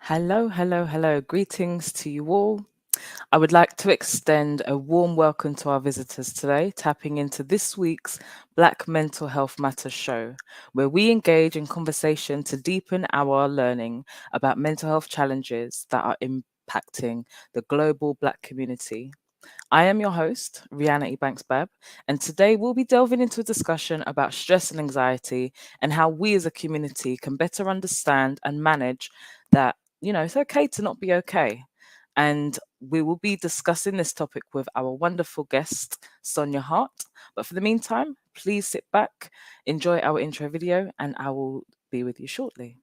Hello, hello, hello. Greetings to you all. I would like to extend a warm welcome to our visitors today, tapping into this week's Black Mental Health Matters show, where we engage in conversation to deepen our learning about mental health challenges that are impacting the global Black community. I am your host, Rihanna Ebanks Bab, and today we'll be delving into a discussion about stress and anxiety and how we as a community can better understand and manage that, it's okay to not be okay. And we will be discussing this topic with our wonderful guest, Sonia Hart. But for the meantime, please sit back, enjoy our intro video, and I will be with you shortly.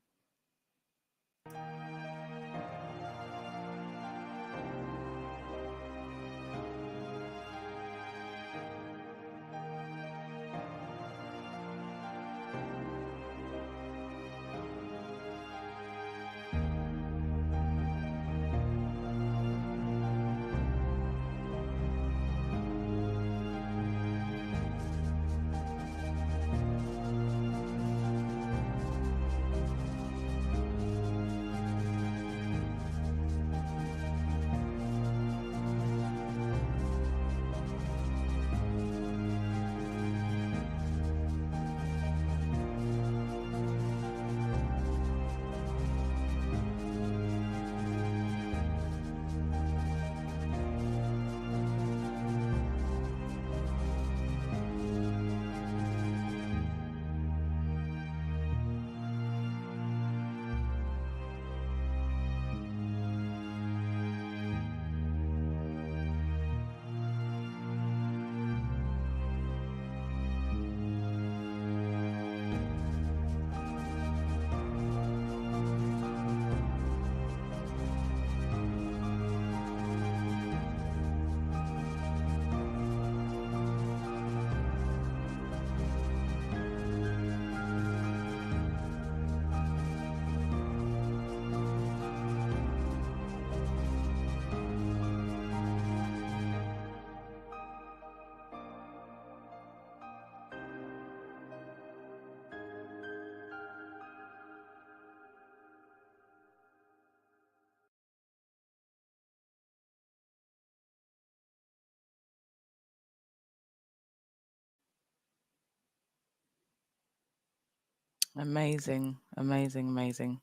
Amazing, amazing, amazing.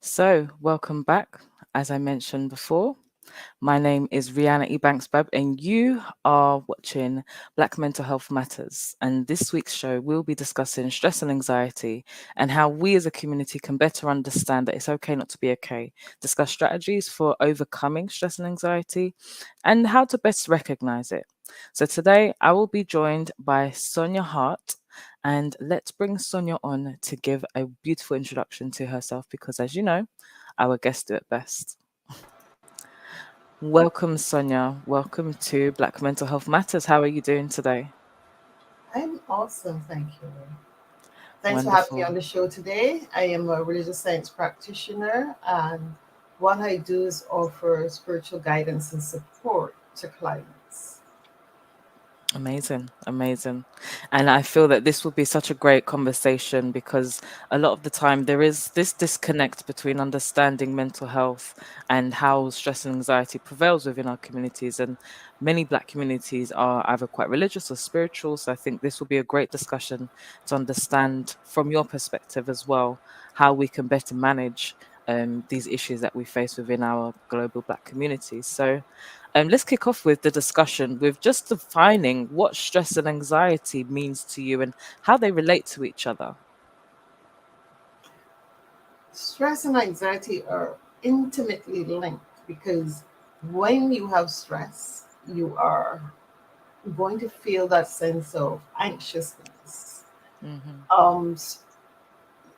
So, welcome back. As I mentioned before, my name is Rihanna Ebanks-Bab, and you are watching Black Mental Health Matters. And this week's show, we'll be discussing stress and anxiety and how we as a community can better understand that it's okay not to be okay, discuss strategies for overcoming stress and anxiety, and how to best recognize it. So today, I will be joined by Sonia Hart. And let's bring Sonia on to give a beautiful introduction to herself because, as you know, our guests do it best. Welcome, Sonia. Welcome to Black Mental Health Matters. How are you doing today? I'm awesome, thank you. Thanks for having me Wonderful. on the show today. I am a religious science practitioner, and what I do is offer spiritual guidance and support to clients. Amazing, amazing. And I feel that this will be such a great conversation because a lot of the time there is this disconnect between understanding mental health and how stress and anxiety prevails within our communities. And many Black communities are either quite religious or spiritual. So I think this will be a great discussion to understand from your perspective as well how we can better manage these issues that we face within our global Black communities. So let's kick off with the discussion with just defining what stress and anxiety means to you and how they relate to each other. Stress and anxiety are intimately linked because when you have stress, you are going to feel that sense of anxiousness. Hmm. Um,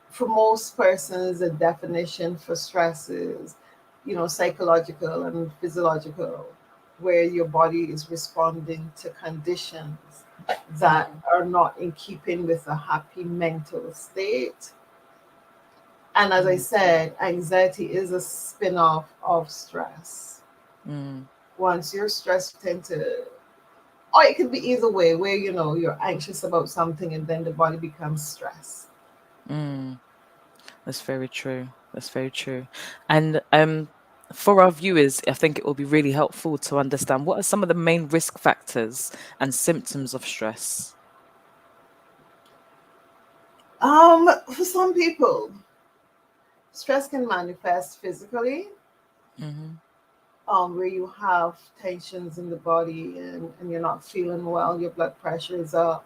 for most persons, the definition for stress is, psychological and physiological, where your body is responding to conditions that Hmm. are not in keeping with a happy mental state. And as I Mm. said, anxiety is a spin off of stress. Mm. Once you're stressed, you tend to, or it could be either way, where you're anxious about something and then the body becomes stressed. Mm. That's very true. That's very true. And for our viewers, I think it will be really helpful to understand what are some of the main risk factors and symptoms of stress. For some people, stress can manifest physically, Hmm. where you have tensions in the body and you're not feeling well, your blood pressure is up.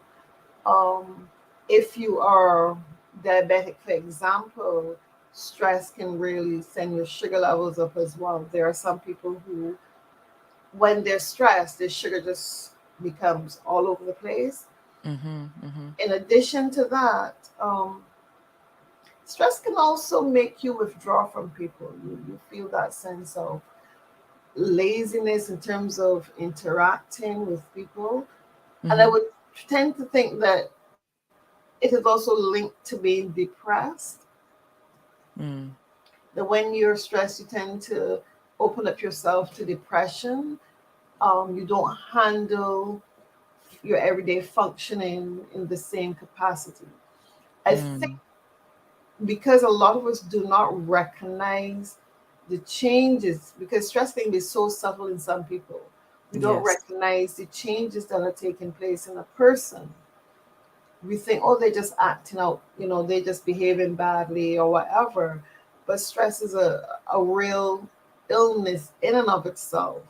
Um, if you are diabetic, for example, stress can really send your sugar levels up as well. There are some people who, when they're stressed, their sugar just becomes all over the place. Hmm. Hmm. In addition to that, stress can also make you withdraw from people. You feel that sense of laziness in terms of interacting with people. And I Hmm. would tend to think that it is also linked to being depressed. Mm. That when you're stressed, you tend to open up yourself to depression. You don't handle your everyday functioning in the same capacity. I think Mm. because a lot of us do not recognize the changes, because stress can be so subtle in some people, we don't Yes. recognize the changes that are taking place in a person. We think, oh, they're just acting out, they're just behaving badly or whatever. But stress is a real illness in and of itself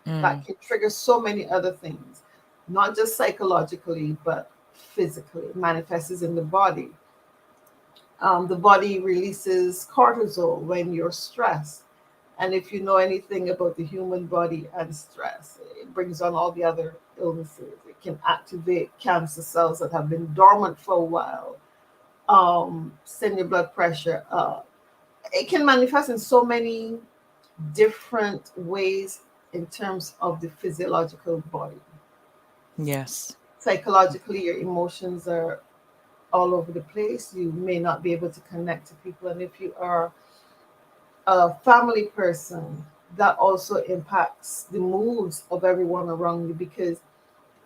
that Mm. can trigger so many other things, not just psychologically, but physically. It manifests in the body. The body releases cortisol when you're stressed. And if you know anything about the human body and stress, it brings on all the other illnesses. It can activate cancer cells that have been dormant for a while, send your blood pressure up. It can manifest in so many different ways in terms of the physiological body. Yes. Psychologically, your emotions are all over the place. You may not be able to connect to people. And if you are a family person, that also impacts the moods of everyone around you, because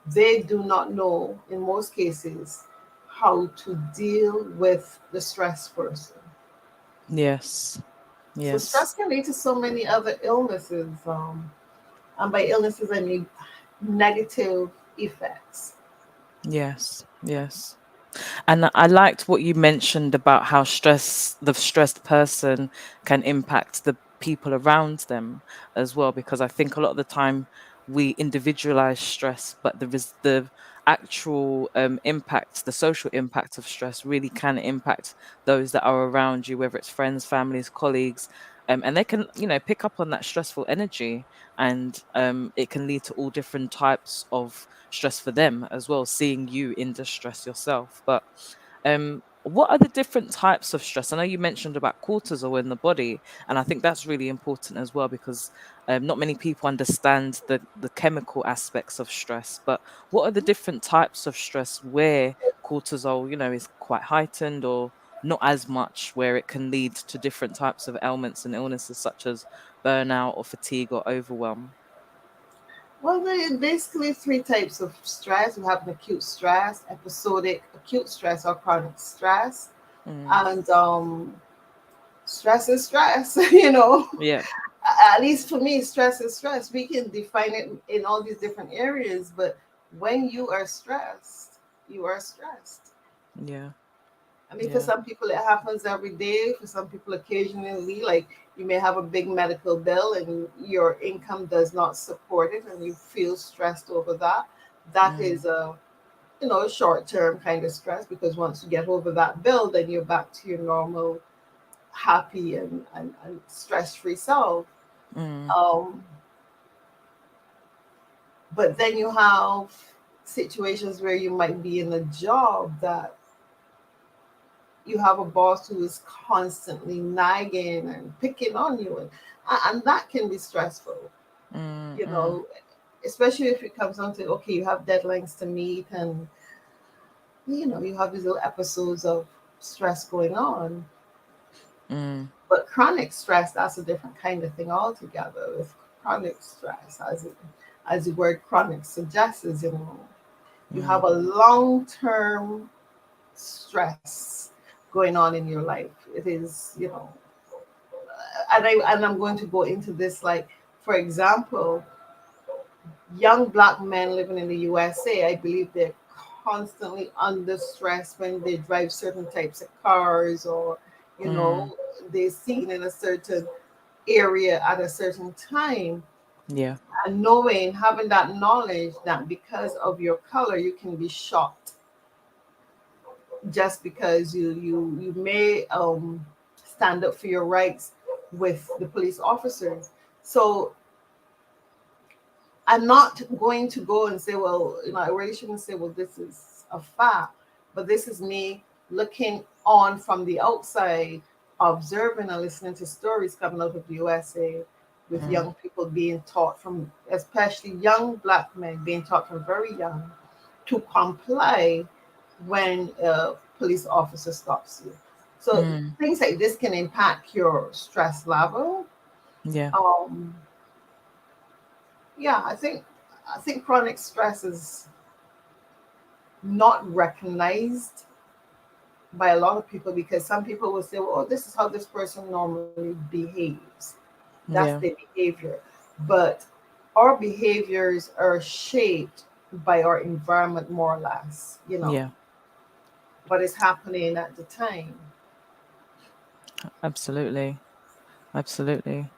they do not know, in most cases, how to deal with the stressed person. Yes. So Yes. stress can lead to so many other illnesses. And by illnesses, I mean negative effects. Yes. Yes. And I liked what you mentioned about how the stressed person can impact the people around them as well, because I think a lot of the time we individualize stress, but the actual impact, the social impact of stress really can impact those that are around you, whether it's friends, families, colleagues. And they can, pick up on that stressful energy, and it can lead to all different types of stress for them as well, seeing you in distress yourself. But what are the different types of stress? I know you mentioned about cortisol in the body, and I think that's really important as well, because not many people understand the chemical aspects of stress. But what are the different types of stress where cortisol, is quite heightened, or not as much, where it can lead to different types of ailments and illnesses such as burnout or fatigue or overwhelm? Well, there are basically three types of stress. We have an acute stress, episodic acute stress, or chronic stress. Mm. And stress is stress, you know. Yeah. At least for me, stress is stress. We can define it in all these different areas, but when you are stressed, you are stressed. Yeah. I mean, for Yeah. some people, it happens every day. For some people, occasionally, like you may have a big medical bill and your income does not support it, and you feel stressed over that. That Mm. is a short term kind of stress, because once you get over that bill, then you're back to your normal, happy and stress free self. Mm. Um, but then you have situations where you might be in a job that you have a boss who is constantly nagging and picking on you, and that can be stressful, Mm. you Mm. know, especially if it comes down to, okay, you have deadlines to meet, and you have these little episodes of stress going on. Mm. But chronic stress, that's a different kind of thing altogether. With chronic stress, as the word chronic suggests, you have Mm. a long-term stress going on in your life. It is, I'm going to go into this, like, for example, young black men living in the USA, I believe they're constantly under stress when they drive certain types of cars, or you know Mm. they're seen in a certain area at a certain time. Yeah. And knowing, having that knowledge that because of your color you can be shot, just because you may stand up for your rights with the police officers. So I'm not going to go and say, well, I really shouldn't say, well, this is a fact, but this is me looking on from the outside, observing and listening to stories coming out of the USA, with Mm. young people being taught from, especially young black men being taught from very young to comply when a police officer stops you. So Mm. things like this can impact your stress level. Yeah. Um, yeah, I think chronic stress is not recognized by a lot of people, because some people will say, well, this is how this person normally behaves. That's their Yeah. behavior. But our behaviors are shaped by our environment, more or less, Yeah. what is happening at the time. Absolutely. Absolutely.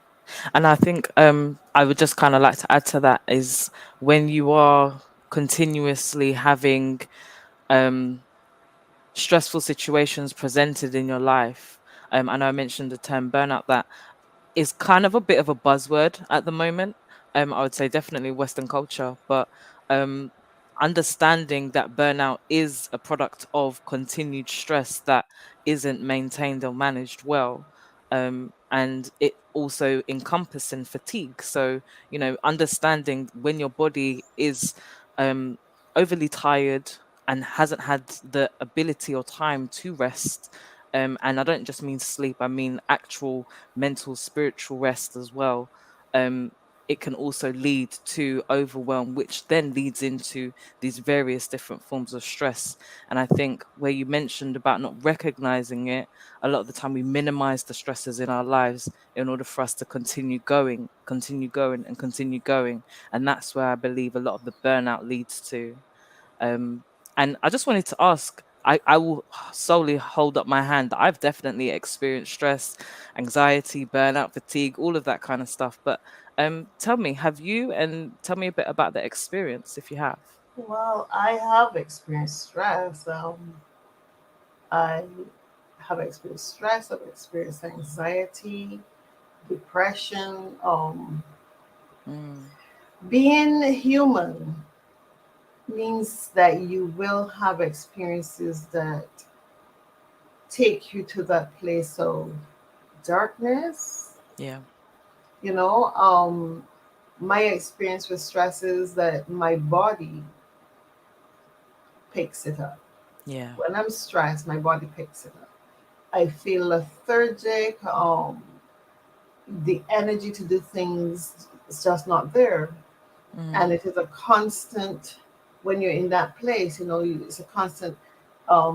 And I think I would just kind of like to add to that is when you are continuously having um stressful situations presented in your life. I know I mentioned the term burnout, that is kind of a bit of a buzzword at the moment. I would say definitely Western culture, but um, understanding that burnout is a product of continued stress that isn't maintained or managed well. And it also encompassing fatigue. So, understanding when your body is um, overly tired and hasn't had the ability or time to rest. And I don't just mean sleep, I mean actual mental, spiritual rest as well. Um, it can also lead to overwhelm, which then leads into these various different forms of stress. And I think where you mentioned about not recognizing it, a lot of the time we minimize the stresses in our lives in order for us to continue going, and continue going. And that's where I believe a lot of the burnout leads to. Um, and I just wanted to ask, I will solely hold up my hand that I've definitely experienced stress, anxiety, burnout, fatigue, all of that kind of stuff. But tell me, have you? And tell me a bit about the experience if you have. Well, I have experienced stress. I have experienced stress. I've experienced anxiety, depression. Mm, Being human means that you will have experiences that take you to that place of darkness. yeah, You know, my experience with stress is that my body picks it up. yeah, When I'm stressed, my body picks it up. I feel lethargic. The energy to do things is just not there. And mm, it is a constant, when you're in that place, it's a constant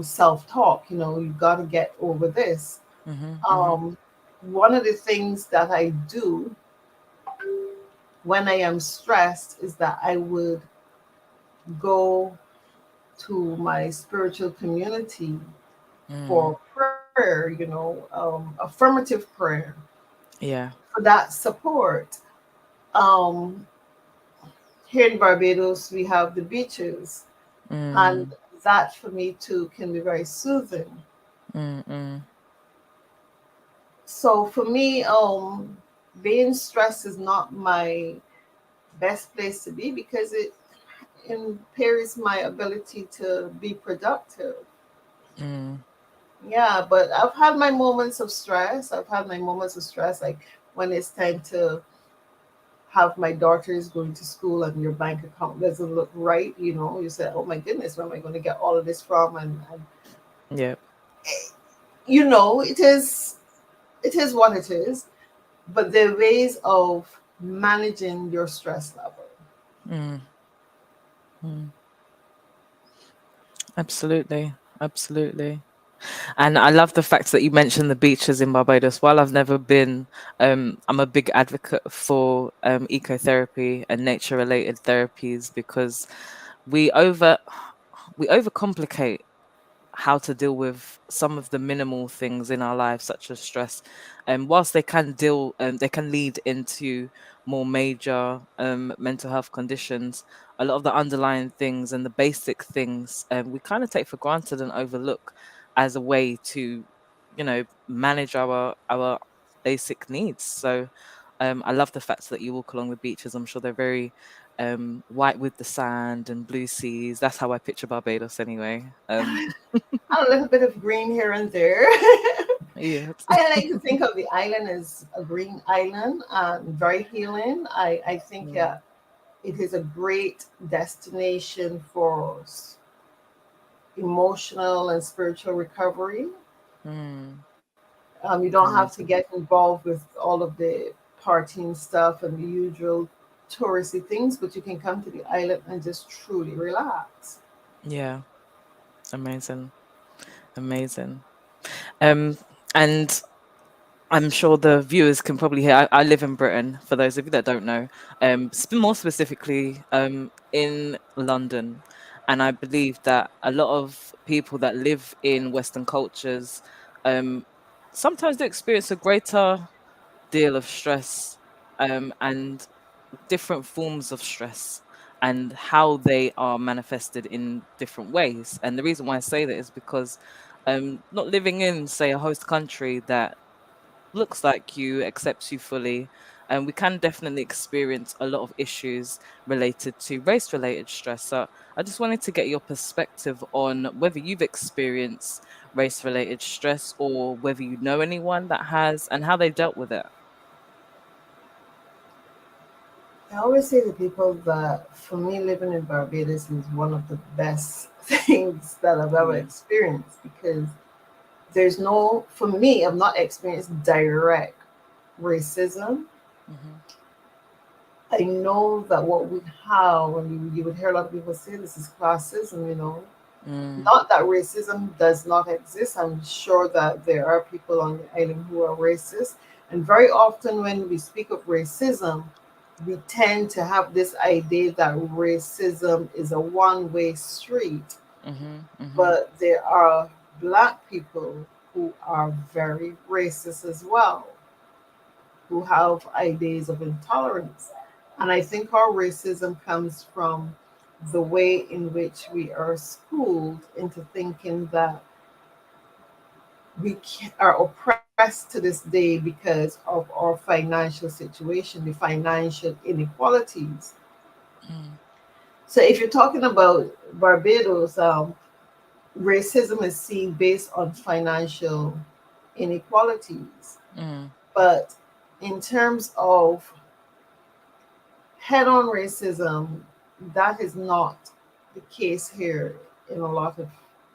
self talk. You got to get over this. mm-hmm, mm-hmm, Um, One of the things that I do when I am stressed is that I would go to my spiritual community mm, for prayer, affirmative prayer, yeah, for that support. Um, Here in Barbados, we have the beaches, and mm, that for me too can be very soothing. mm, mm, So for me, being stressed is not my best place to be, because it impairs my ability to be productive. mm, Yeah, but I've had my moments of stress. I've had my moments of stress, like when it's time to have my daughters going to school and your bank account doesn't look right. You say, oh my goodness, where am I going to get all of this from? And yeah, it is what it is. But there are ways of managing your stress level. mm, mm. Absolutely, absolutely. And I love the fact that you mentioned the beaches in Barbados. While I've never been, I'm a big advocate for ecotherapy and nature-related therapies because we over we overcomplicate how to deal with some of the minimal things in our lives, such as stress. And whilst they can lead into more major mental health conditions, a lot of the underlying things and the basic things we kind of take for granted and overlook as a way to, manage our basic needs. So I love the fact that you walk along the beaches. I'm sure they're very white with the sand and blue seas. That's how I picture Barbados anyway. And a little bit of green here and there. Yeah. I like to think of the island as a green island, very healing. I think Mm, it is a great destination for emotional and spiritual recovery. mm, You don't have to amazing. get involved with all of the partying stuff and the usual touristy things, but you can come to the island and just truly relax. Yeah, amazing, amazing. Um, and I'm sure the viewers can probably hear. I live in Britain. For those of you that don't know, more specifically, in London, and I believe that a lot of people that live in Western cultures, um, sometimes they experience a greater deal of stress, and different forms of stress and how they are manifested in different ways. And the reason why I say that is because not living in, say, a host country that looks like you, accepts you fully, and we can definitely experience a lot of issues related to race related stress. So I just wanted to get your perspective on whether you've experienced race related stress or whether you know anyone that has and how they dealt with it. I always say to people that for me, living in Barbados is one of the best things that I've ever Mm, experienced because there's no, for me, I've not experienced direct racism. hmm I know that what we have, and you would hear a lot of people say this is classism, mm, not that racism does not exist. I'm sure that there are people on the island who are racist. And very often, when we speak of racism, we tend to have this idea that racism is a one way street. hmm hmm But there are Black people who are very racist as well, who have ideas of intolerance. And I think our racism comes from the way in which we are schooled into thinking that are oppressed to this day because of our financial situation, the financial inequalities. mm, So if you're talking about Barbados, racism is seen based on financial inequalities. mm, But in terms of head on racism, that is not the case here in a lot of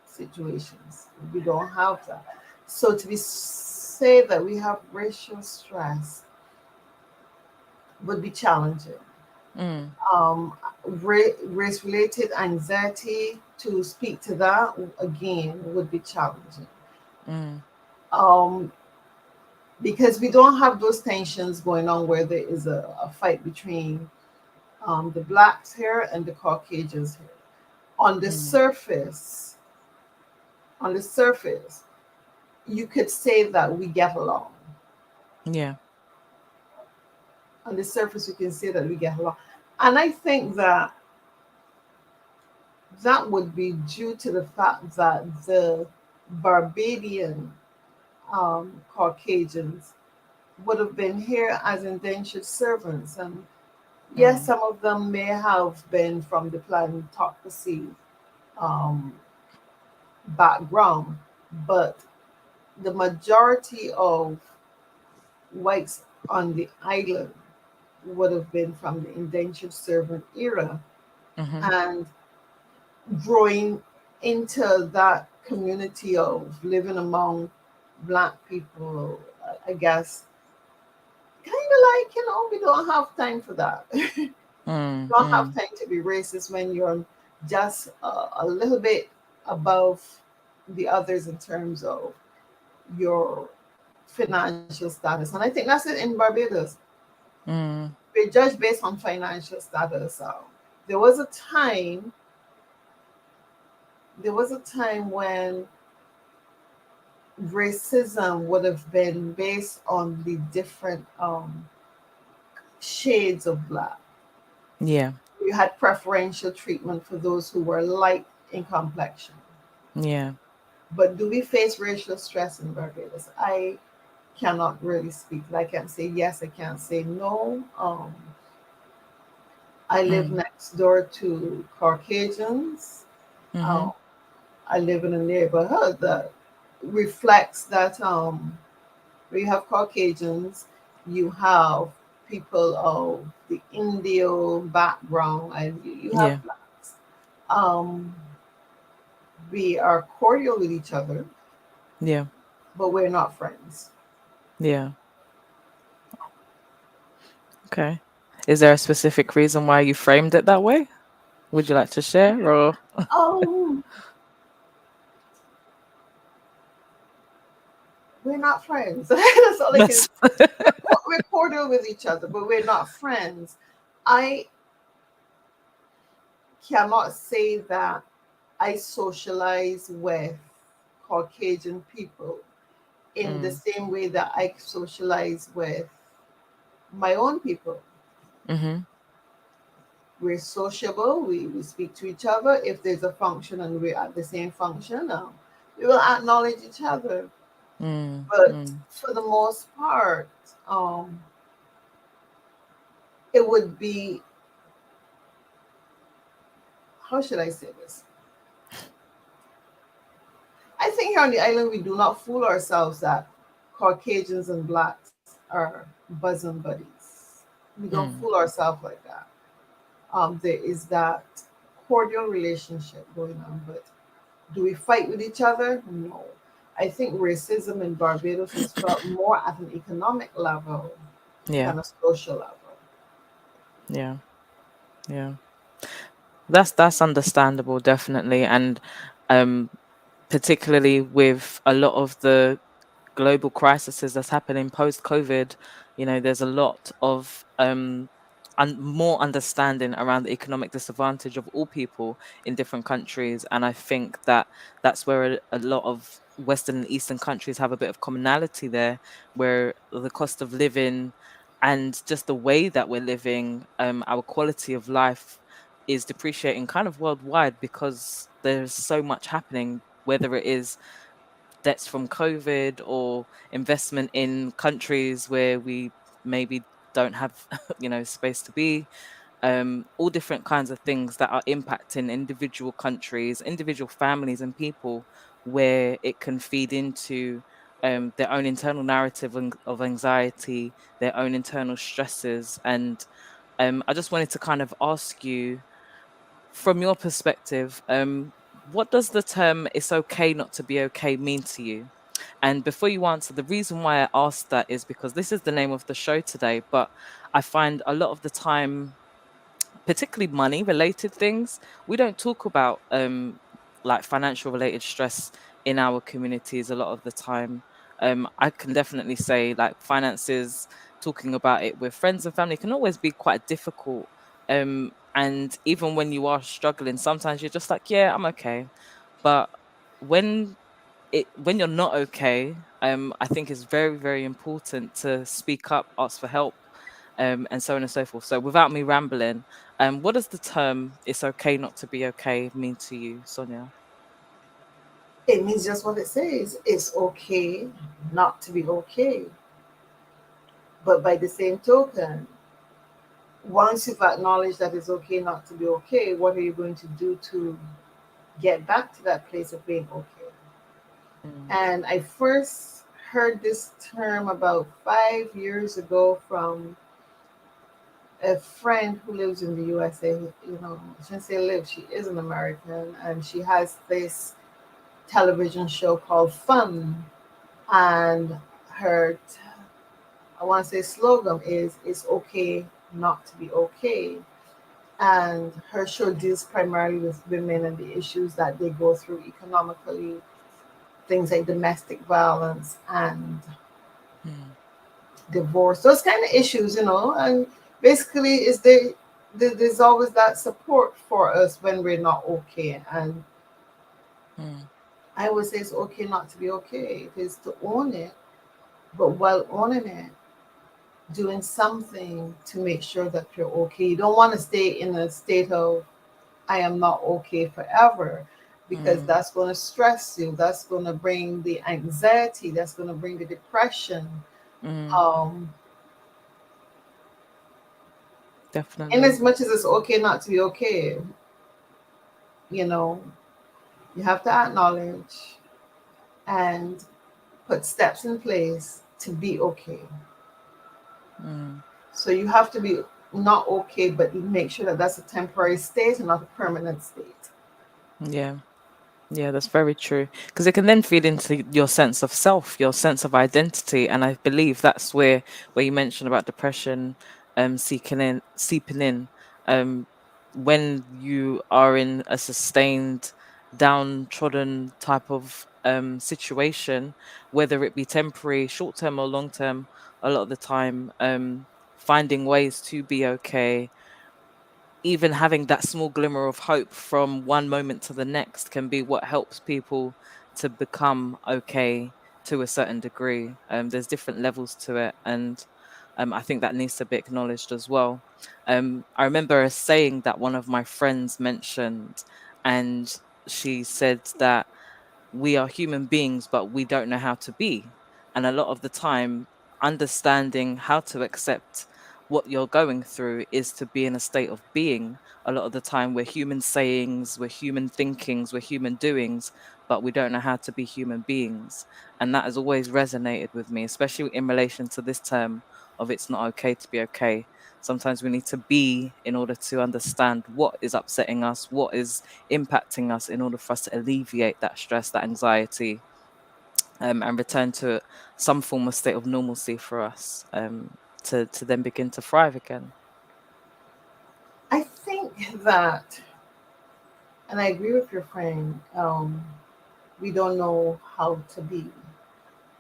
situations. We don't have that. So to be say that we have racial stress would be challenging. mm, Race related anxiety, to speak to that again, would be challenging. mm, Um, because we don't have those tensions going on where there is a fight between the blacks here and the Caucasians here. On the mm. surface, on the surface, you could say that we get along. Yeah. On the surface, you can say that we get along. And I think that that would be due to the fact that the Barbadian Caucasians would have been here as indentured servants. And yes, Mm, some of them may have been from the plantocracy um, background, but the majority of whites on the island would have been from the indentured servant era. hmm And growing into that community of living among Black people, I guess, kind of like, we don't have time for that. mm, Don't have mm, time to be racist when you're just a little bit above. the others in terms of your financial status. And I think that's it in Barbados. Mm. We're judged based on financial status. So there was a time, there was a time when racism would have been based on the different shades of black. Yeah. You had preferential treatment for those who were light in complexion. Yeah. But do we face racial stress in Barbados? I cannot really speak. I can't say yes, I can't say no. I live Mm. next door to Caucasians. Mm-hmm. Um, I live in a neighborhood that reflects that where you have Caucasians, you have people of the Indio background, and you have Yeah. blacks. Um, we are cordial with each other, Yeah. but we're not friends. Yeah. Okay. Is there a specific reason why you framed it that way? Would you like to share or Oh, we're not friends. That's all I can that's say. We're cordial with each other, but we're not friends. I cannot say that I socialize with Caucasian people in the mm. same way that I socialize with my own people. Mm-hmm. We're sociable, we speak to each other. If there's a function and we're at the same function, we will acknowledge each other. Mm. But Mm. for the most part, um, it would be, how should I say this? I think here on the island, we do not fool ourselves that Caucasians and blacks are bosom buddies. We don't Mm. fool ourselves like that. There is that cordial relationship going on, but do we fight with each other? No. I think racism in Barbados is felt more at an economic level Yeah. than a social level. Yeah. Yeah. That's understandable, definitely. And um particularly with a lot of the global crises that's happening post COVID, there's a lot of more understanding around the economic disadvantage of all people in different countries, and I think that that's where a lot of Western and Eastern countries have a bit of commonality there, where the cost of living and just the way that we're living, our quality of life is depreciating kind of worldwide because there's so much happening, whether it is debts from COVID or investment in countries where we maybe don't have, space to be. All different kinds of things that are impacting individual countries, individual families, and people, where it can feed into their own internal narrative of anxiety, their own internal stresses. And I just wanted to kind of ask you, from your perspective, what does the term "it's okay not to be okay" mean to you? And before you answer, the reason why I asked that is because this is the name of the show today, but I find a lot of the time, particularly money related things, we don't talk about like financial related stress in our communities a lot of the time. I can definitely say, like, finances, talking about it with friends and family can always be quite difficult. And even when you are struggling, sometimes you're just like, yeah, I'm okay. But when when you're not okay, I think it's very, very important to speak up, ask for help, and so on and so forth. So without me rambling, what does the term "it's okay not to be okay" mean to you, Sonia? It means just what it says. It's okay not to be okay. But by the same token, once you've acknowledged that it's okay not to be okay, what are you going to do to get back to that place of being okay? Mm. And I first heard this term about 5 years ago from a friend who lives in the USA. I shouldn't say live, she is an American, and she has this television show called Fun. And her, I want to say, slogan is "It's okay not to be okay." And her show deals primarily with women and the issues that they go through economically, things like domestic violence and mm, divorce, those kind of issues, and basically is there's always that support for us when we're not okay. And mm, I would say it's okay not to be okay. It is to own it, but while owning it, doing something to make sure that you're okay. You don't want to stay in a state of I am not okay forever, because mm, that's going to stress you. That's going to bring the anxiety. That's going to bring the depression. mm. Um, in Definitely. as much as it's okay not to be okay, you know, you have to acknowledge and put steps in place to be okay. Mm. So you have to be not okay, but make sure that that's a temporary state and not a permanent state. Yeah. Yeah, that's very true. Because it can then feed into your sense of self, your sense of identity, and I believe that's where you mentioned about depression, seeping in. Um, when you are in a sustained, downtrodden type of situation, whether it be temporary, short term, or long term, a lot of the time, finding ways to be okay, even having that small glimmer of hope from one moment to the next can be what helps people to become okay to a certain degree. There's different levels to it, and I think that needs to be acknowledged as well. I remember a saying that one of my friends mentioned, and she said that we are human beings, but we don't know how to be. And a lot of the time, understanding how to accept what you're going through is to be in a state of being. A lot of the time, we're human sayings, we're human thinkings, we're human doings, but we don't know how to be human beings. And that has always resonated with me, especially in relation to this term of it's not okay to be okay. Sometimes we need to be in order to understand what is upsetting us, what is impacting us in order for us to alleviate that stress, that anxiety, and return to some form of state of normalcy for us, to then begin to thrive again. I think that, and I agree with your friend, we don't know how to be.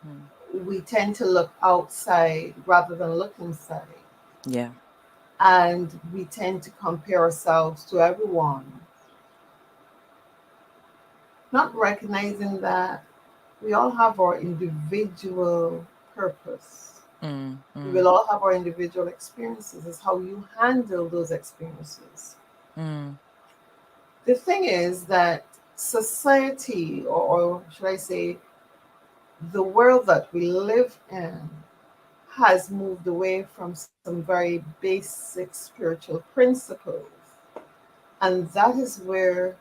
Mm. We tend to look outside rather than look inside. Yeah. And we tend to compare ourselves to everyone, not recognizing that we all have our individual purpose. Mm, We mm, will all have our individual experiences. It's how you handle those experiences. mm, The thing is that society, or should I say, the world that we live in, has moved away from some very basic spiritual principles. And that is where,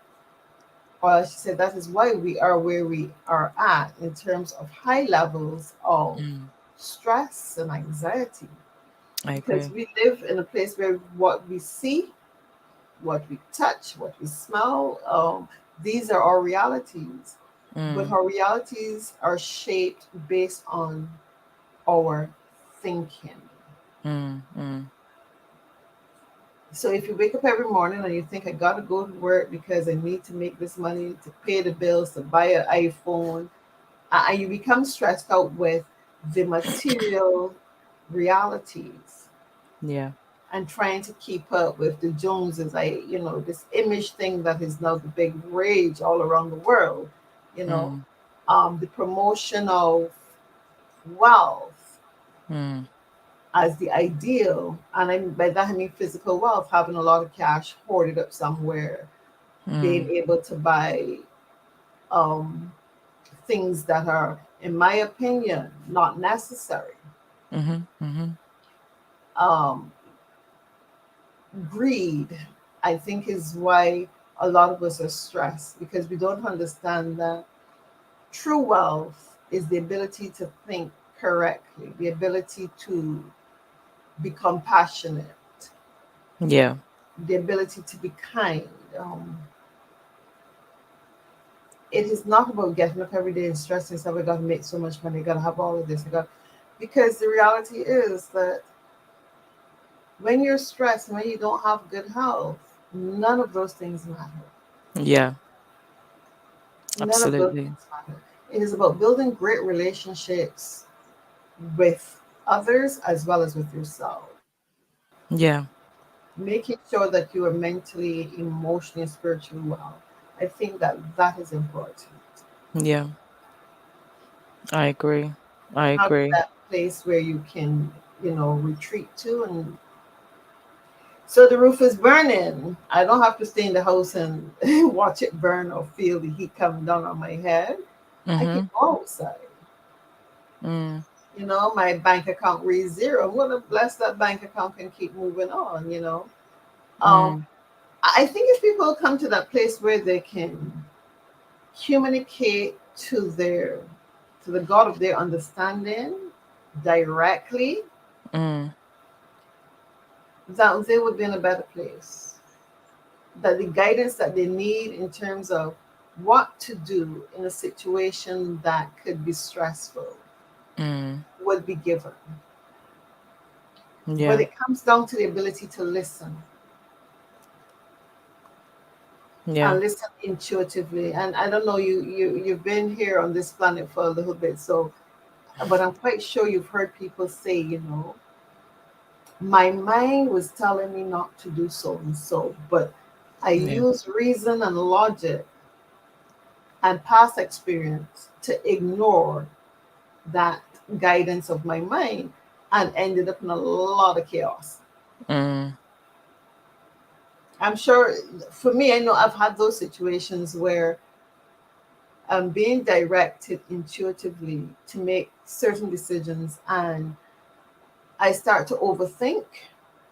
or I should say, that is why we are where we are at in terms of high levels of mm. stress and anxiety. I Because agree. we live in a place where what we see, what we touch, what we smell, these are our realities. But Mm, our realities are shaped based on our thinking. mm, mm, So if you wake up every morning and you think I gotta go to work because I need to make this money to pay the bills, to buy an iPhone, and you become stressed out with the material realities yeah. and trying to keep up with the Joneses, this image thing that is now the big rage all around the world, you know, Mm, the promotion of wealth mm, as the ideal, and by that I mean physical wealth, having a lot of cash hoarded up somewhere, being mm, able to buy um, things that are, in my opinion, not necessary. mm-hmm, mm-hmm. Um, Greed, I think, is why a lot of us are stressed, because we don't understand that true wealth is the ability to think correctly, the ability to be compassionate, Yeah. the ability to be kind. Um, it is not about getting up every day and stressing yourself. I got to make so much money. I got to have all of this. Because the reality is that when you're stressed and when you don't have good health, none of those things matter. Yeah. None of those Absolutely. things matter. It is about building great relationships with others as well as with yourself. Yeah. Making sure that you are mentally, emotionally, and spiritually well. I think that that is important. Yeah. I agree. I Have agree. that place where you can, retreat to. And so the roof is burning. I don't have to stay in the house and watch it burn or feel the heat coming down on my head. I can Mm-hmm. go outside. Mm. My bank account reads zero. I'm gonna bless that bank account and keep moving on. Um, Mm. I think if people come to that place where they can communicate to the God of their understanding directly, Mm. that they would be in a better place. That the guidance that they need in terms of what to do in a situation that could be stressful Mm. would be given. But Yeah. it comes down to the ability to listen Yeah. and listen intuitively. And I don't know, you've been here on this planet for a little bit, so but I'm quite sure you've heard people say, my mind was telling me not to do so and so, but I Yeah. use reason and logic and past experience to ignore that guidance of my mind and ended up in a lot of chaos. Mm. I'm sure for me, I know I've had those situations where I'm being directed intuitively to make certain decisions and I start to overthink.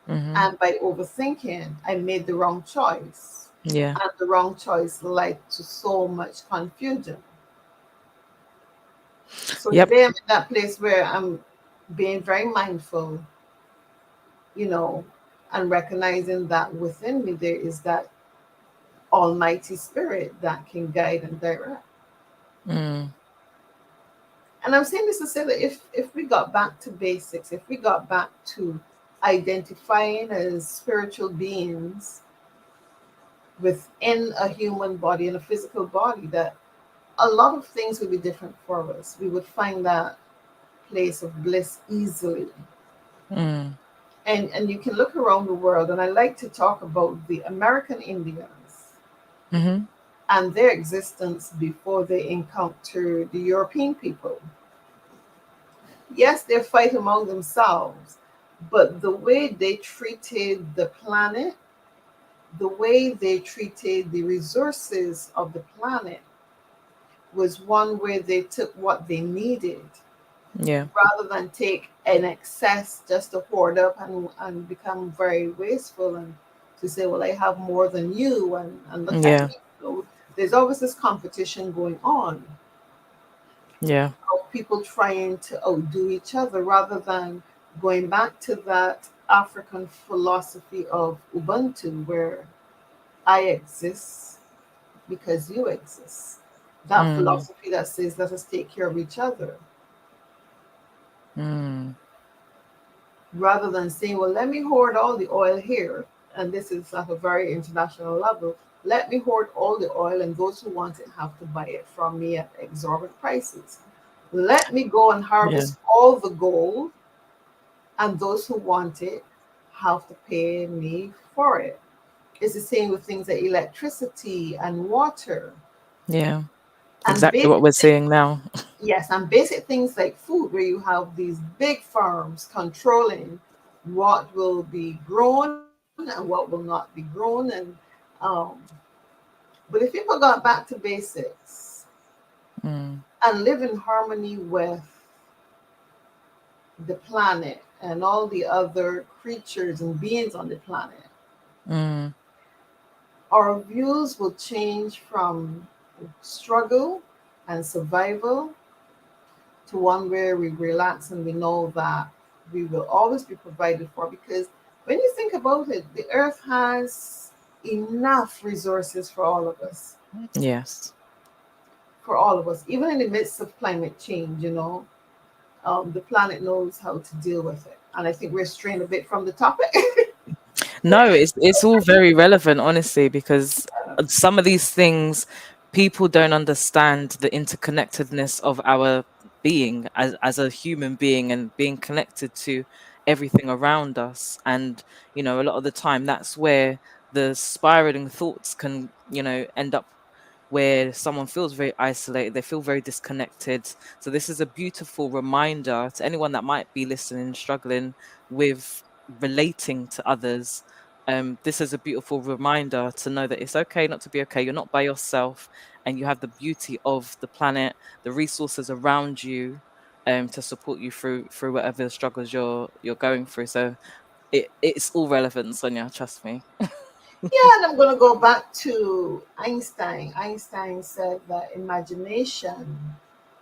Mm-hmm. And by overthinking, I made the wrong choice. Yeah. And the wrong choice led to so much confusion. So Yep. today I'm in that place where I'm being very mindful, you know, and recognizing that within me there is that Almighty Spirit that can guide and direct. Mm. And I'm saying this to say that if we got back to basics, if we got back to identifying as spiritual beings within a human body and a physical body, that a lot of things would be different for us. We would find that place of bliss easily. Mm. And you can look around the world, and I like to talk about the American Indians Mm-hmm. and their existence before they encountered the European people. Yes, they fight among themselves, but the way they treated the planet, the way they treated the resources of the planet, was one where they took what they needed Yeah. rather than take an excess just to hoard up and become very wasteful and to say, well, I have more than you and look at Yeah. me. So there's always this competition going on Yeah. of people trying to outdo each other rather than going back to that African philosophy of Ubuntu where I exist because you exist. That Mm. philosophy that says let us take care of each other Mm. rather than saying, well, let me hoard all the oil here. And this is at a very international level. Let me hoard all the oil, and those who want it have to buy it from me at exorbitant prices. Let me go and Yeah. harvest all the gold, and those who want it have to pay me for it. It's the same with things like electricity and water Yeah. and Exactly what basic we're things. seeing now. Yes, and basic things like food, where you have these big farms controlling what will be grown and what will not be grown. Um, but if people got back to basics Mm. and live in harmony with the planet and all the other creatures and beings on the planet, Mm. our views will change from struggle and survival to one where we relax and we know that we will always be provided for. Because when you think about it, the earth has enough resources Yes. for all of us, even in the midst of climate change, the planet knows how to deal with it. And I think we're straying a bit from the topic. No, it's all very relevant, honestly, because some of these things, people don't understand the interconnectedness of our being as a human being and being connected to everything around us. And a lot of the time that's where the spiraling thoughts can end up, where someone feels very isolated, they feel very disconnected. So this is a beautiful reminder to anyone that might be listening, struggling with relating to others. This is a beautiful reminder to know that it's okay not to be okay. You're not by yourself, and you have the beauty of the planet, the resources around you, to support you through whatever struggles you're going through. So it's all relevant, Sonia. Trust me. Yeah, and I'm going to go back to Einstein. Einstein said that imagination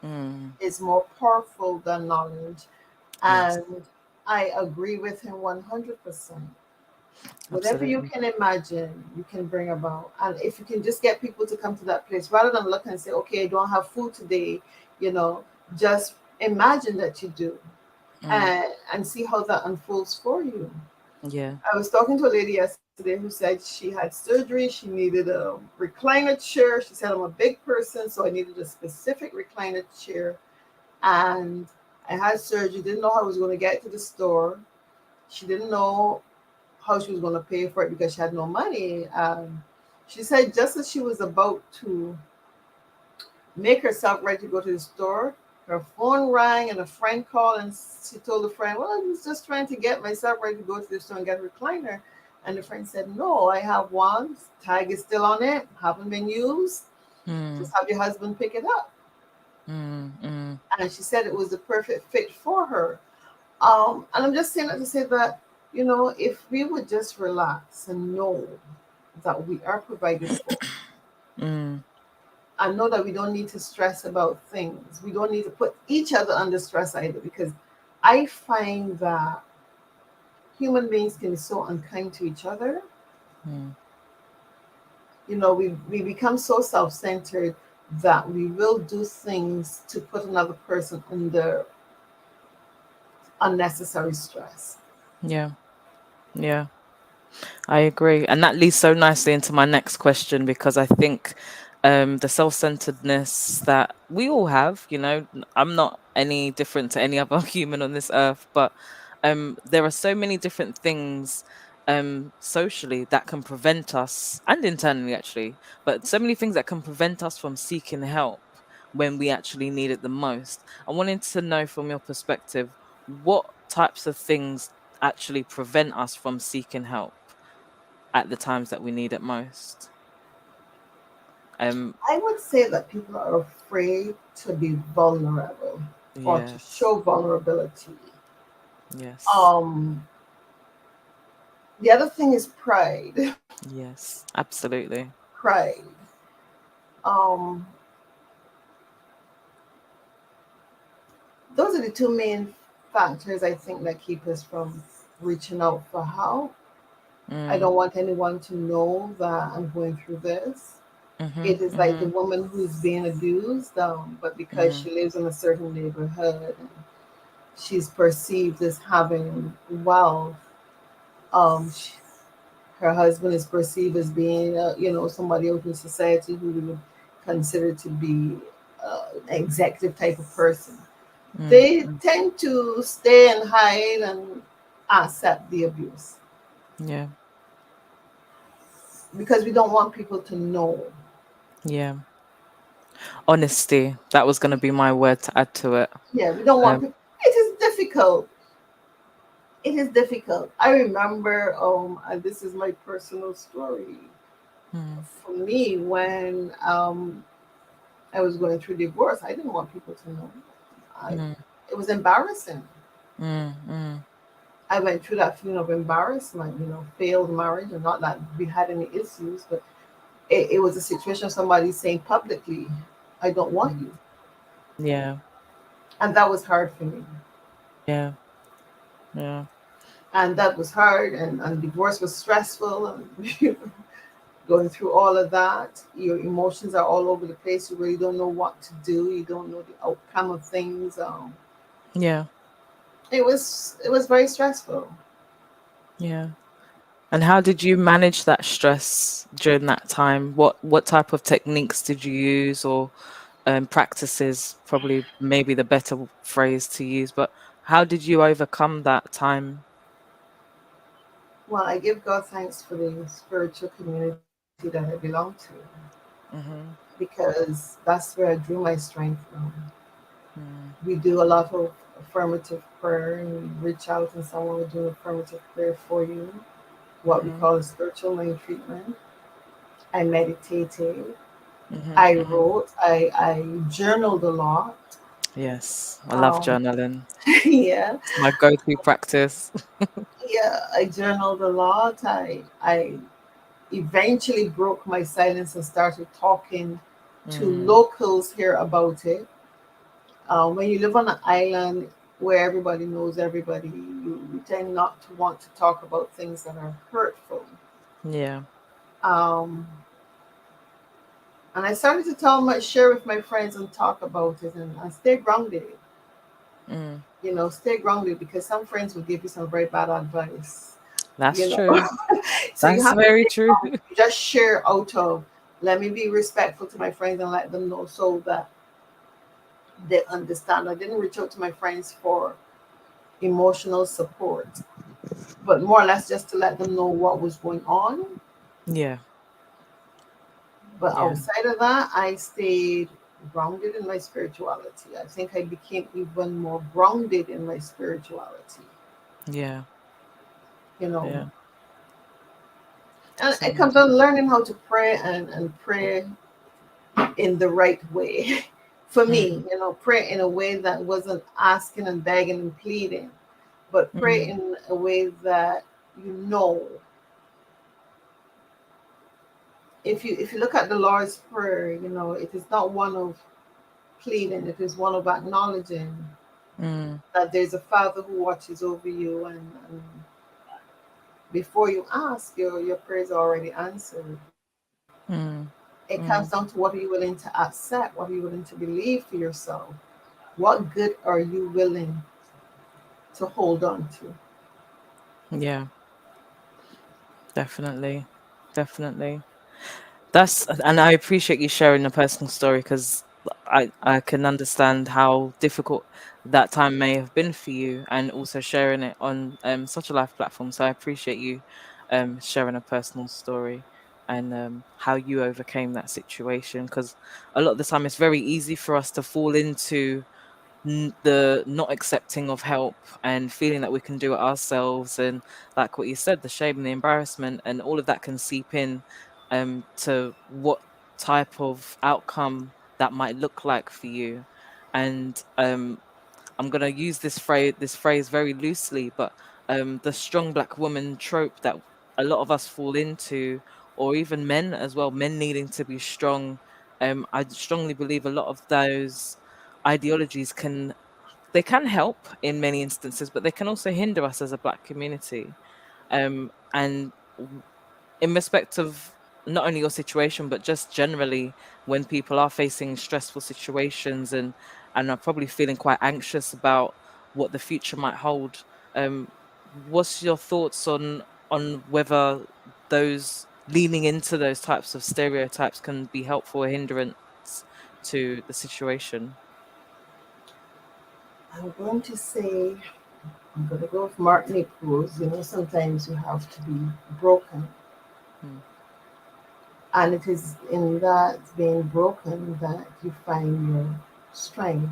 Mm, is more powerful than knowledge. yes, And I agree with him 100%. Whatever you absolutely. can imagine, you can bring about. And if you can just get people to come to that place rather than look and say, okay, I don't have food today, you know, just imagine that you do, Mm, and see how that unfolds for you. yeah. I was talking to a lady yesterday who said she had surgery. She needed a recliner chair. She said, I'm a big person, so I needed a specific recliner chair. And I had surgery, didn't know how I was going to get to the store. She didn't know how she was going to pay for it because she had no money. She said just as she was about to make herself ready to go to the store, her phone rang and a friend called, and she told the friend, well, I was just trying to get myself ready to go to the store and get a recliner. And the friend said, no, I have one. Tag is still on it. Haven't been used. Mm, Just have your husband pick it up. mm, mm, And she said it was the perfect fit for her. And I'm just saying that to say that, if we would just relax and know that we are provided for, mm. and know that we don't need to stress about things. We don't need to put each other under stress either, because I find that human beings can be so unkind to each other. Mm. We become so self centered that we will do things to put another person under unnecessary stress. Yeah, yeah, I agree. And that leads so nicely into my next question, because I think the self-centeredness that we all have, I'm not any different to any other human on this earth, but there are so many different things socially that can prevent us, and internally actually, but so many things that can prevent us from seeking help when we actually need it the most. I wanted to know from your perspective, what types of things actually prevent us from seeking help at the times that we need it most. Um, I would say that people are afraid to be vulnerable or to yes, show vulnerability. yes, Um, the other thing is pride. yes, absolutely. Pride. Um, those are the two main factors I think that keep us from reaching out for help. I Mm, don't want anyone to know that I'm going through this. mm-hmm, It is like the mm-hmm, woman who's being abused, but because mm, she lives in a certain neighborhood, and she's perceived as having wealth. She, her husband is perceived as being, somebody out in society who we would consider to be an executive type of person. mm, They mm. tend to stay and hide and accept the abuse Yeah, because we don't want people to know. yeah. Honesty. That was going to be my word to add to it. Yeah, we don't want Um, people. It is difficult. It is difficult. I remember, and this is my personal story. mm, For me, when I was going through divorce, I didn't want people to know. I, mm, it was embarrassing. mm, mm, I went through that feeling of embarrassment, failed marriage, and not that we had any issues, but it was a situation of somebody saying publicly, I don't want mm. you. Yeah, And that was hard for me. yeah, yeah, And that was hard, and divorce was stressful, and going through all of that. Your emotions are all over the place. You really don't know what to do. You don't know the outcome of things. yeah, It was very stressful. yeah. And how did you manage that stress during that time? What type of techniques did you use, or practices? Probably maybe the better phrase to use. But how did you overcome that time? Well, I give God thanks for the spiritual community that I belong to Mm-hmm. because that's where I drew my strength from. Mm, We do a lot of affirmative prayer and reach out and someone will do affirmative prayer for you, what we mm-hmm. call a spiritual mind treatment. I meditated, Mm-hmm. I Mm-hmm. wrote, I journaled a lot. Yes, I love Um, journaling. yeah, It's my go-to practice. yeah, I journaled a lot. I eventually broke my silence and started talking to Mm, locals here about it. When you live on an island where everybody knows everybody, you tend not to want to talk about things that are hurtful. yeah. Um, and I started to tell my share with my friends and talk about it and stay grounded. Mm, Stay grounded because some friends will give you some very bad advice. You that's know, true. so you That's have to very stay true. grounded. You just share out of let me be respectful to my friends and let them know so that they understand. I didn't reach out to my friends for emotional support, but more or less just to let them know what was going on. Yeah. But Yeah. outside of that, I stayed grounded in my spirituality. I think I became even more grounded in my spirituality, Yeah. you know. Yeah. And It's it comes down to amazing. learning how to pray and pray in the right way. For me, Mm, pray in a way that wasn't asking and begging and pleading, but pray mm, in a way that you know if you look at the Lord's Prayer, it is not one of pleading, it is one of acknowledging mm, that there's a Father who watches over you, and before you ask, your prayers are already answered. mm, It comes down to mm. what are you willing to accept, what are you willing to believe for yourself, what good are you willing to hold on to. Yeah, definitely. Definitely. And I appreciate you sharing the personal story, because I can understand how difficult that time may have been for you, and also sharing it on such a live platform. So I appreciate you sharing a personal story, and how you overcame that situation, because a lot of the time it's very easy for us to fall into the not accepting of help and feeling that we can do it ourselves, and like what you said, the shame and the embarrassment and all of that can seep in to what type of outcome that might look like for you. And I'm going to use this phrase very loosely, but the strong black woman trope that a lot of us fall into, or even men as well, men needing to be strong. I strongly believe a lot of those ideologies can help in many instances, but they can also hinder us as a black community. And in respect of not only your situation, but just generally, when people are facing stressful situations and are probably feeling quite anxious about what the future might hold, what's your thoughts on whether those leaning into those types of stereotypes can be helpful or hindrance to the situation? I'm going to say, I'm going to go with Mark Nichols. Sometimes you have to be broken. Mm, And it is in that being broken that you find your strength.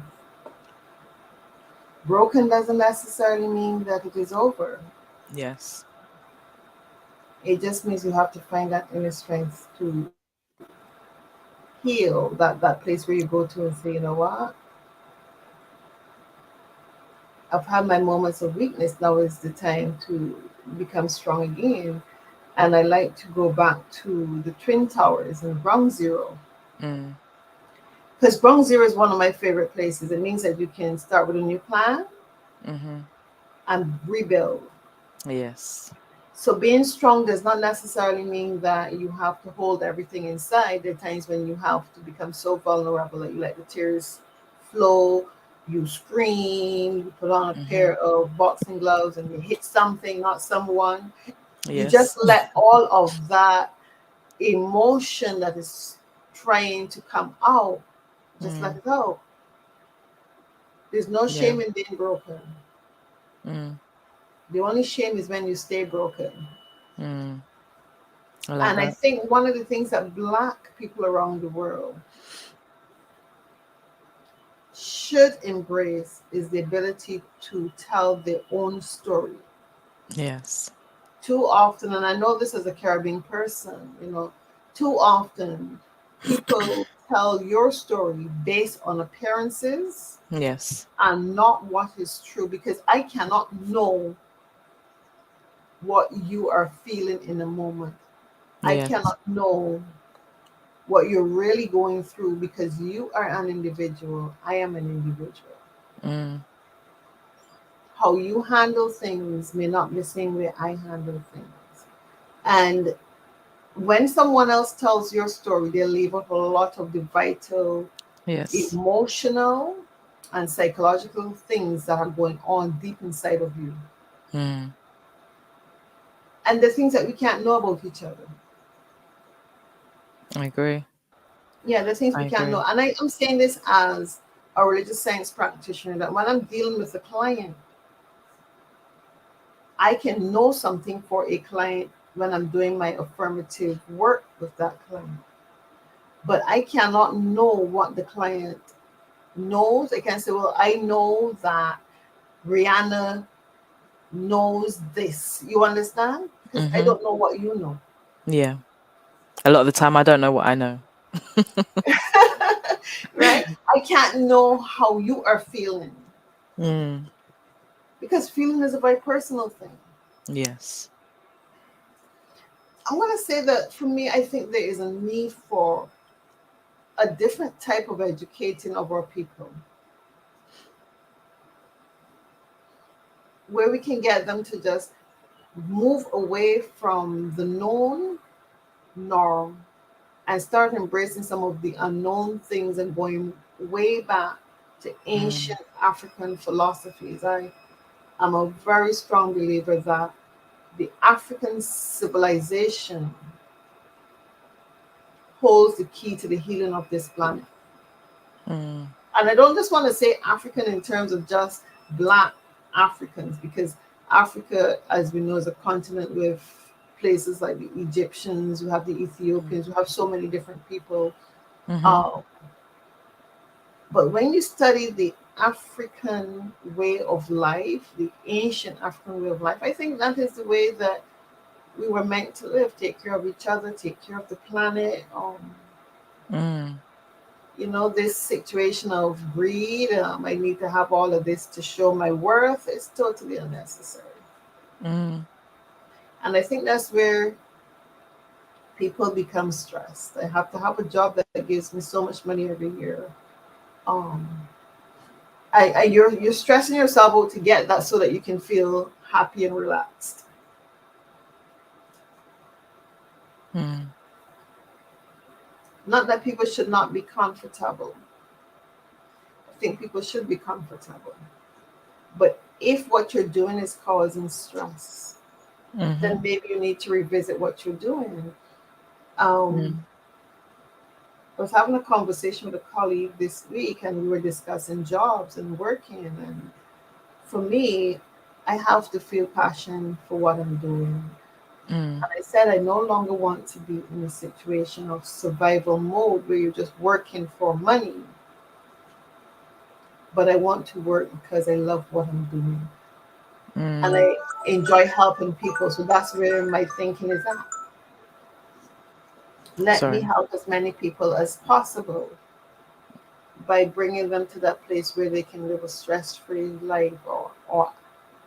Broken doesn't necessarily mean that it is over. yes. It just means you have to find that inner strength to heal that place where you go to and say, you know what? I've had my moments of weakness. Now is the time to become strong again. And I like to go back to the Twin Towers and Ground Zero. Mm, Because Ground Zero is one of my favorite places. It means that you can start with a new plan mm-hmm. and rebuild. Yes. So being strong does not necessarily mean that you have to hold everything inside. There are times when you have to become so vulnerable that you let the tears flow, you scream, you put on a Mm-hmm. pair of boxing gloves and you hit something, not someone. You just Yes. let all of that emotion that is trying to come out, just let Mm. it out. There's no Yeah. shame in being broken. Mm. The only shame is when you stay broken. Mm. I love And I that. think one of the things that Black people around the world should embrace is the ability to tell their own story. Yes. Too often, and I know this as a Caribbean person, too often people tell your story based on appearances Yes. and not what is true, because I cannot know what you are feeling in a moment. I Yes. cannot know what you're really going through because you are an individual. I am an individual. Mm. How you handle things may not be the same way I handle things. And when someone else tells your story, they leave out a lot of the vital, Yes. emotional, and psychological things that are going on deep inside of you. Mm. And the things that we can't know about each other. I agree. Yeah, the things I we can't agree. know. And I'm saying this as a religious science practitioner, that when I'm dealing with a client, I can know something for a client when I'm doing my affirmative work with that client. But I cannot know what the client knows. I can say, well, I know that Rihanna knows this. You understand? Because I Mm-hmm. don't know what you know. Yeah. A lot of the time, I don't know what I know. Right? I can't know how you are feeling, Mm. because feeling is a very personal thing. Yes. I'm going to say that for me, I think there is a need for a different type of educating of our people, where we can get them to just move away from the known norm and start embracing some of the unknown things and going way back to Mm. ancient African philosophies. I am a very strong believer that the African civilization holds the key to the healing of this planet. Mm. And I don't just want to say African in terms of just Black Africans, because Africa, as we know, is a continent with places like the Egyptians, you have the Ethiopians, you have so many different people. Mm-hmm. Uh, but when you study the African way of life, the ancient African way of life, I think that is the way that we were meant to live: take care of each other, take care of the planet. Mm. This situation of greed, I need to have all of this to show my worth, is totally unnecessary. Mm. And I think that's where people become stressed. I have to have a job that gives me so much money every year. Um, you're stressing yourself out to get that so that you can feel happy and relaxed. Mm. Not that people should not be comfortable. I think people should be comfortable. But if what you're doing is causing stress, then Mm-hmm. maybe you need to revisit what you're doing. Um, Mm. I was having a conversation with a colleague this week, and we were discussing jobs and working. And for me, I have to feel passion for what I'm doing. Mm. And I said I no longer want to be in a situation of survival mode where you're just working for money, but I want to work because I love what I'm doing and Mm. I enjoy helping people. So that's where my thinking is at. Let me Sorry. help as many people as possible by bringing them to that place where they can live a stress-free life,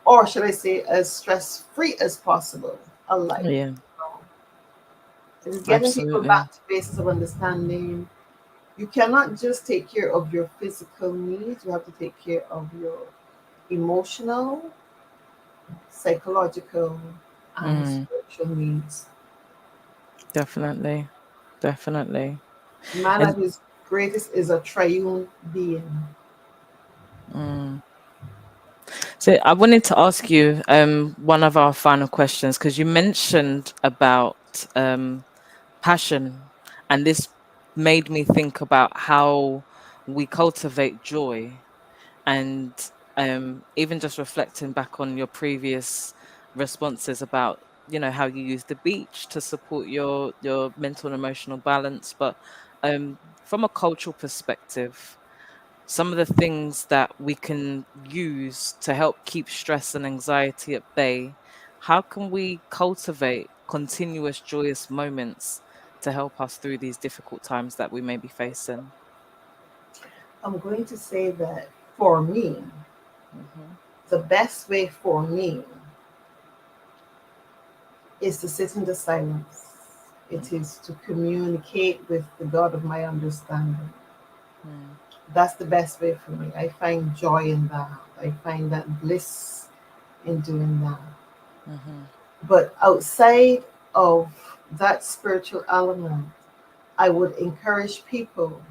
or should I say, as stress-free as possible, a life. Yeah. It is getting people Absolutely. back to basis of understanding. You cannot just take care of your physical needs. You have to take care of your emotional, psychological, and Mm. spiritual needs. Definitely. Definitely. Man And at his greatest is a triune being. mm. So I wanted to ask you one of our final questions because you mentioned about um, passion, and this made me think about how we cultivate joy, and even just reflecting back on your previous responses about how you use the beach to support your mental and emotional balance, but from a cultural perspective, some of the things that we can use to help keep stress and anxiety at bay, how can we cultivate continuous joyous moments to help us through these difficult times that we may be facing? I'm going to say that for me, Hmm. the best way for me is to sit in the silence. It is to communicate with the God of my understanding. Mm-hmm. That's the best way for me. I find joy in that. I find that bliss in doing that. Mm-hmm. But outside of that spiritual element, I would encourage people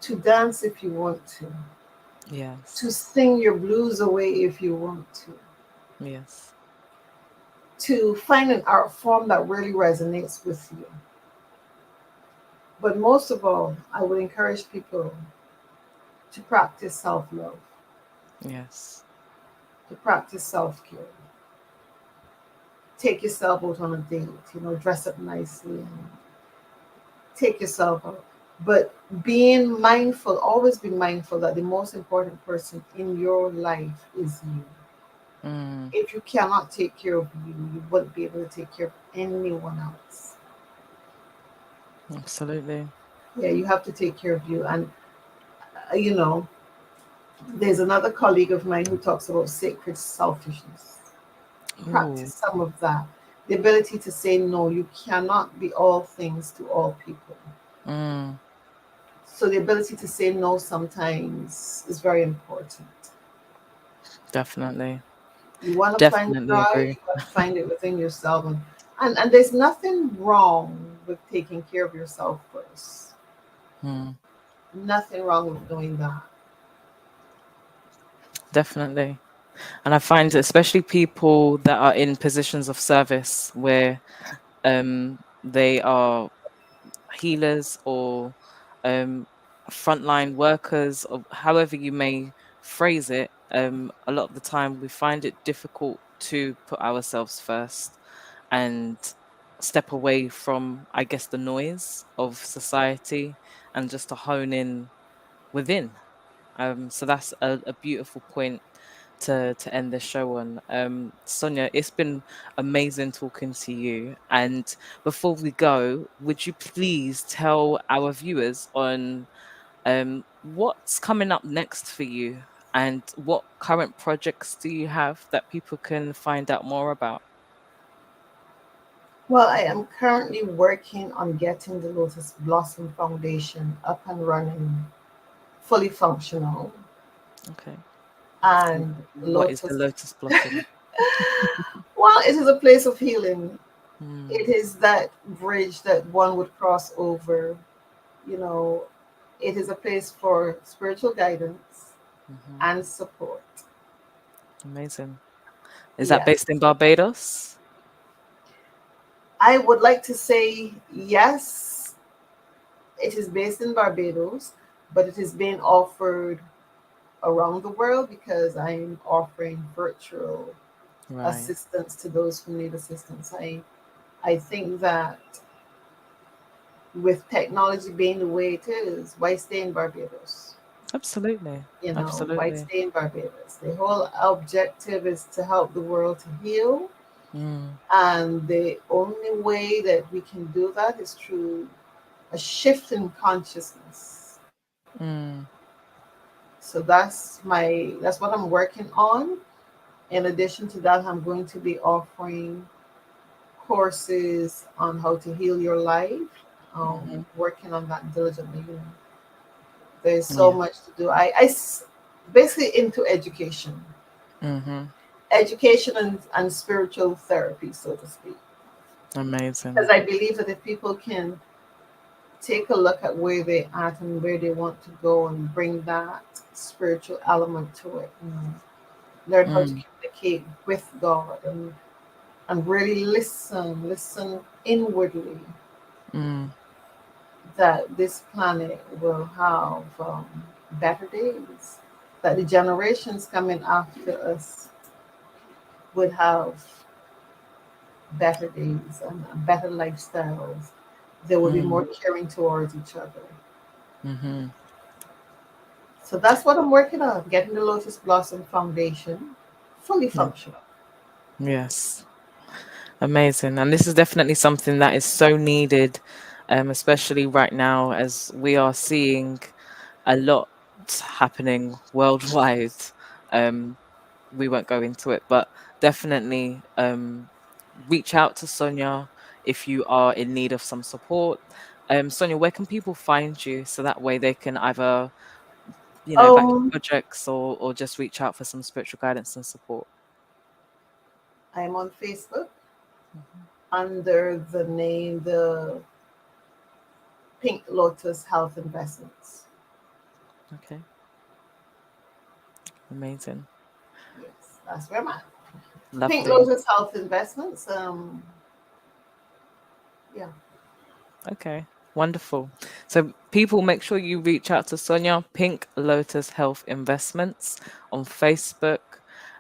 to dance if you want to Yes. sing your blues away if you want Yes. to find an art form that really resonates with you. But most of all, I would encourage people to practice self love, Yes. to practice self care. Take yourself out on a date, dress up nicely and take yourself out. But being mindful, always be mindful that the most important person in your life is you. Mm, If you cannot take care of you, you won't be able to take care of anyone else. absolutely. Yeah, you have to take care of you. And, uh, you know, there's another colleague of mine who talks about sacred selfishness. Practice Oh. some of that. The ability to say no. You cannot be all things to all people. Mm, So the ability to say no sometimes is very important. definitely. You want to find Definitely joy, agree. you got to find it within yourself. And there's nothing wrong with taking care of yourself first. Mm, Nothing wrong with doing that. definitely. And I find especially people that are in positions of service where they are healers or um, frontline workers, or however you may phrase it, a lot of the time we find it difficult to put ourselves first and step away from, I guess, the noise of society and just to hone in within. So that's a beautiful point to end the show on. Sonia, it's been amazing talking to you. And before we go, would you please tell our viewers on what's coming up next for you and what current projects do you have that people can find out more about? Well, I am currently working on getting the Lotus Blossom Foundation up and running, fully functional. Okay. And And what is the Lotus, Lotus Blossom? well, it is a place of healing. It Mm, is that bridge that one would cross over. You know, it is a place for spiritual guidance hmm. and support. Amazing. Is that Yes. based in Barbados? I would like to say yes, it is based in Barbados, but it is being offered around the world because I'm offering virtual Right. assistance to those who need assistance. I think that with technology being the way it is, why stay in Barbados? Absolutely. Why Absolutely. stay in Barbados? The whole objective is to help the world to heal. Mm, And the only way that we can do that is through a shift in consciousness. mm, So that's what I'm working on. In addition to that, I'm going to be offering courses on how to heal your life. hmm. Working on that diligently. There's so Yeah. much to do. Basically into education, Hmm. education and spiritual therapy, so to speak. Because Amazing. I believe that if people can take a look at where they're at and where they want to go and bring that spiritual element to it, learn how to Mm, communicate with God, and really listen inwardly, mm, that this planet will have better days, that the generations coming after us would have better days and better lifestyles. They will be mm, more caring towards each other. mm-hmm. So that's what I'm working on, getting the Lotus Blossom Foundation fully Yeah. functional. Yes. Amazing. And this is definitely something that is so needed, especially right now as we are seeing a lot happening worldwide. Um, we won't go into it, but definitely reach out to Sonia if you are in need of some support. Sonia, where can people find you so that way they can either, back your Um, projects or just reach out for some spiritual guidance and support? I'm on Facebook Mhm. under the name the Pink Lotus Health Investments. Okay, amazing. Yes, that's where I'm at. Pink Lovely. Lotus Health Investments. Yeah. Okay, wonderful. So, people, make sure you reach out to Sonia, Pink Lotus Health Investments on Facebook.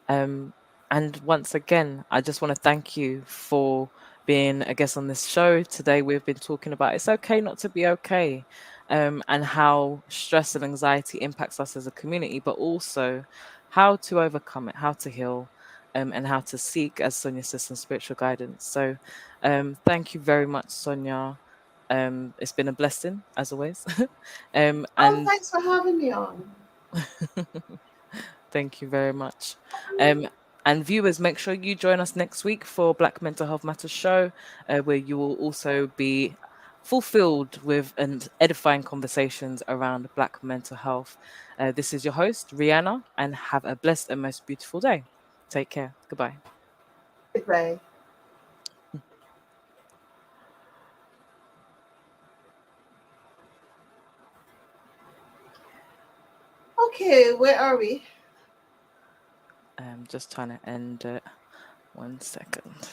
Um, and once again, I just want to thank you for being a guest on this show. Today, we've been talking about it's okay not to be okay, and how stress and anxiety impacts us as a community, but also how to overcome it, how to heal, and how to seek, as Sonia says, some spiritual guidance. So, thank you very much, Sonia. It's been a blessing as always. Oh, And thanks for having me on. thank you very much. Um, and viewers, make sure you join us next week for Black Mental Health Matters show, where you will also be fulfilled with and edifying conversations around Black mental health. This is your host, Rihanna, and have a blessed and most beautiful day. Take care. Goodbye. Goodbye. Okay, where are we? Just trying to end it. 1 second.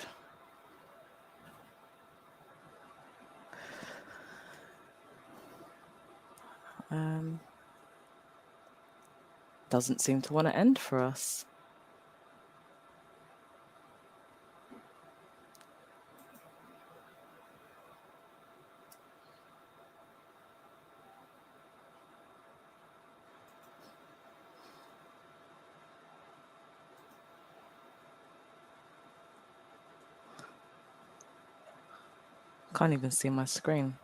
Um, doesn't seem to want to end for us. Can't even see my screen.